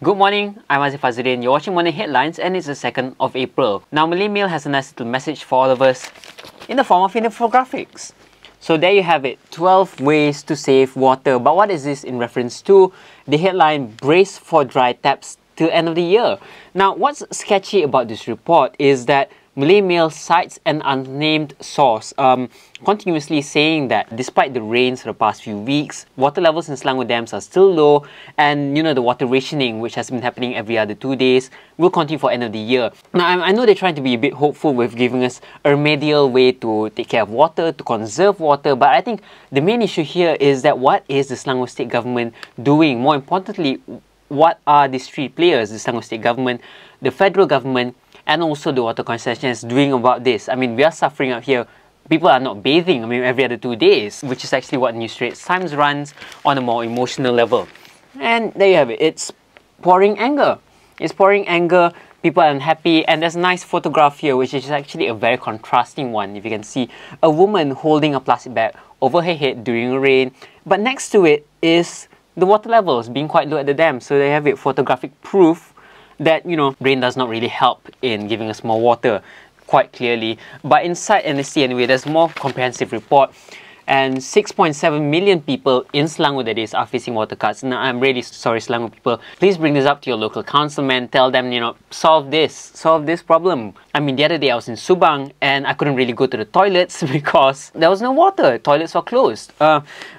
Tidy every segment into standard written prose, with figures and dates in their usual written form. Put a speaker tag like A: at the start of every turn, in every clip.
A: Good morning, I'm Aziff Azuddin. You're watching Morning Headlines and it's the 2nd of April. Now, Malay Mail has a nice little message for all of us in the form of infographics. So there you have it, 12 ways to save water. But what is this in reference to? The headline, brace for dry taps till end of the year. Now, what's sketchy about this report is that Malay Mail cites an unnamed source, continuously saying that despite the rains for the past few weeks, water levels in Selangor dams are still low, and the water rationing, which has been happening every other 2 days, will continue for end of the year. Now, I know they're trying to be a bit hopeful with giving us a remedial way to take care of water, to conserve water, but I think the main issue here is that what is the Selangor state government doing? More importantly, what are the street players, the Selangor state government, the federal government, and also the water concessions doing about this? I mean, we are suffering out here. People are not bathing, every other 2 days, which is actually what New Straits Times runs on a more emotional level. And there you have it. It's pouring anger. It's pouring anger. People are unhappy. And there's a nice photograph here, which is actually a very contrasting one. If you can see a woman holding a plastic bag over her head during rain. But next to it is the water levels being quite low at the dam. So there you have it, photographic proof that, rain does not really help in giving us more water, quite clearly. But inside NSC anyway, there's a more comprehensive report, and 6.7 million people in Selangor, that is, are facing water cuts. Now, I'm really sorry, Selangor people. Please bring this up to your local councilman. Tell them, solve this problem. The other day I was in Subang and I couldn't really go to the toilets because there was no water. Toilets were closed.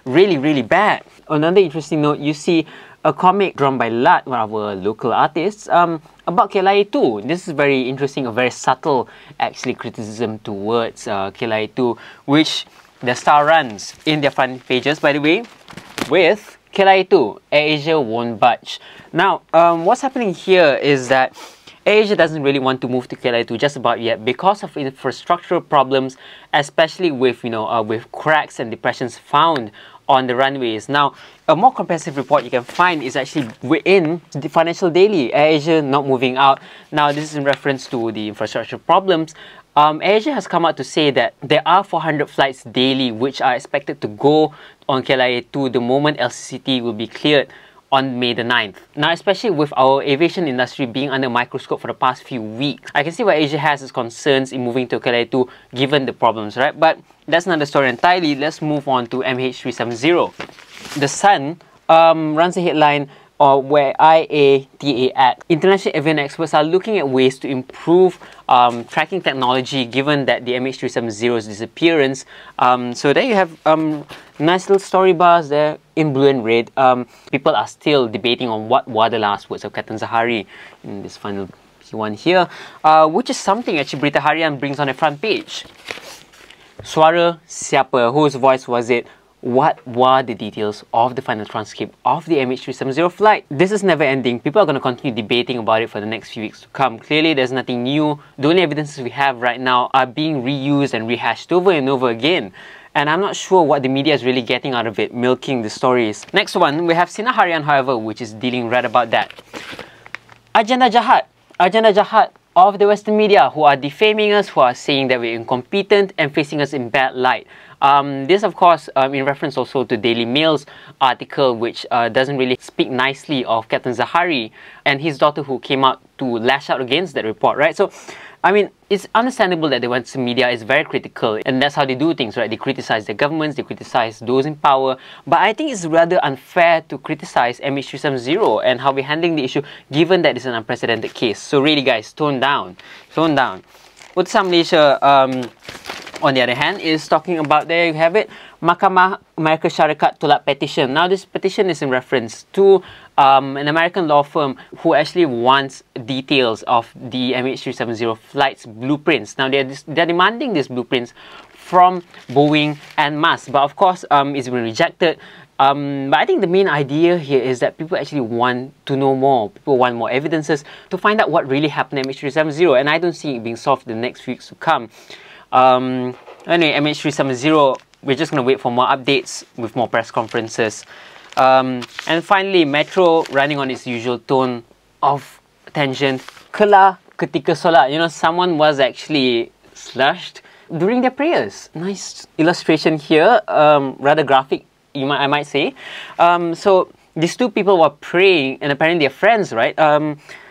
A: Really, really bad. Another interesting note, you see a comic drawn by Lat, one of our local artists, about KLIA 2. This is very interesting, a very subtle, actually, criticism towards KLIA 2, which the Star runs in their front pages, by the way, with KLIA 2, AirAsia won't budge. Now, what's happening here is that AirAsia doesn't really want to move to KLIA 2 just about yet because of infrastructural problems, especially with, with cracks and depressions found on the runways. Now, a more comprehensive report you can find is actually within the Financial Daily. AirAsia not moving out. Now, this is in reference to the infrastructure problems. AirAsia has come out to say that there are 400 flights daily which are expected to go on KLIA 2 the moment LCCT will be cleared on May the 9th. Now, especially with our aviation industry being under a microscope for the past few weeks, I can see why Asia has its concerns in moving to KLIA 2 given the problems, right? But that's another story entirely. Let's move on to MH370. The Sun runs a headline where IATA at. International aviation experts are looking at ways to improve tracking technology given that the MH370's disappearance. So there you have nice little story bars there in blue and red. People are still debating on what were the last words of Captain Zahari in this final one here, which is something actually Berita Harian brings on the front page. Suara siapa? Whose voice was it? What were the details of the final transcript of the MH370 flight? This is never ending. People are going to continue debating about it for the next few weeks to come. Clearly, there's nothing new. The only evidences we have right now are being reused and rehashed over and over again. And I'm not sure what the media is really getting out of it, milking the stories. Next one, we have Sinar Harian, however, which is dealing right about that. Agenda jahat. Agenda jahat of the Western media who are defaming us, who are saying that we're incompetent and facing us in bad light. This, of course, in reference also to Daily Mail's article, which doesn't really speak nicely of Captain Zahari and his daughter who came out to lash out against that report, right? So, it's understandable that the Western media is very critical, and that's how they do things, right? They criticize their governments, they criticize those in power, but I think it's rather unfair to criticize MH370 and how we're handling the issue, given that it's an unprecedented case. So really, guys, tone down. Tone down. Putusan Malaysia, on the other hand, is talking about, there you have it, Mahkamah Amerika Syarikat tolak petition. Now, this petition is in reference to an American law firm who actually wants details of the MH370 flight's blueprints. Now, they're demanding these blueprints from Boeing and Musk, but of course, it's been rejected. But I think the main idea here is that people actually want to know more. People want more evidences to find out what really happened to MH370, and I don't see it being solved in the next weeks to come. Anyway, MH370, we're just going to wait for more updates with more press conferences. And finally, Metro running on its usual tone of tension. Kelah ketika solat. Someone was actually slashed during their prayers. Nice illustration here, rather graphic, I might say. So these two people were praying, and apparently they're friends, right?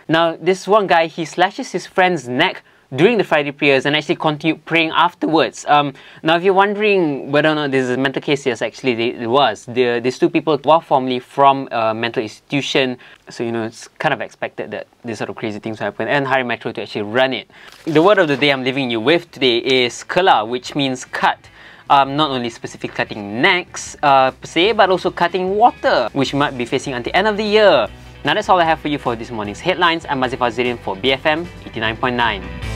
A: Now, this one guy, he slashes his friend's neck during the Friday prayers and actually continued praying afterwards. Now, if you're wondering whether or not this is a mental case, yes, actually it was. These two people were formerly from a mental institution, so you know, it's kind of expected that this sort of crazy things will happen, and hire Metro to actually run it. The word of the day I'm leaving you with today is KLIA, which means cut. Not only specific cutting necks per se, but also cutting water, which we might be facing until the end of the year. Now that's all I have for you for this morning's headlines. I'm Aziff for BFM 89.9.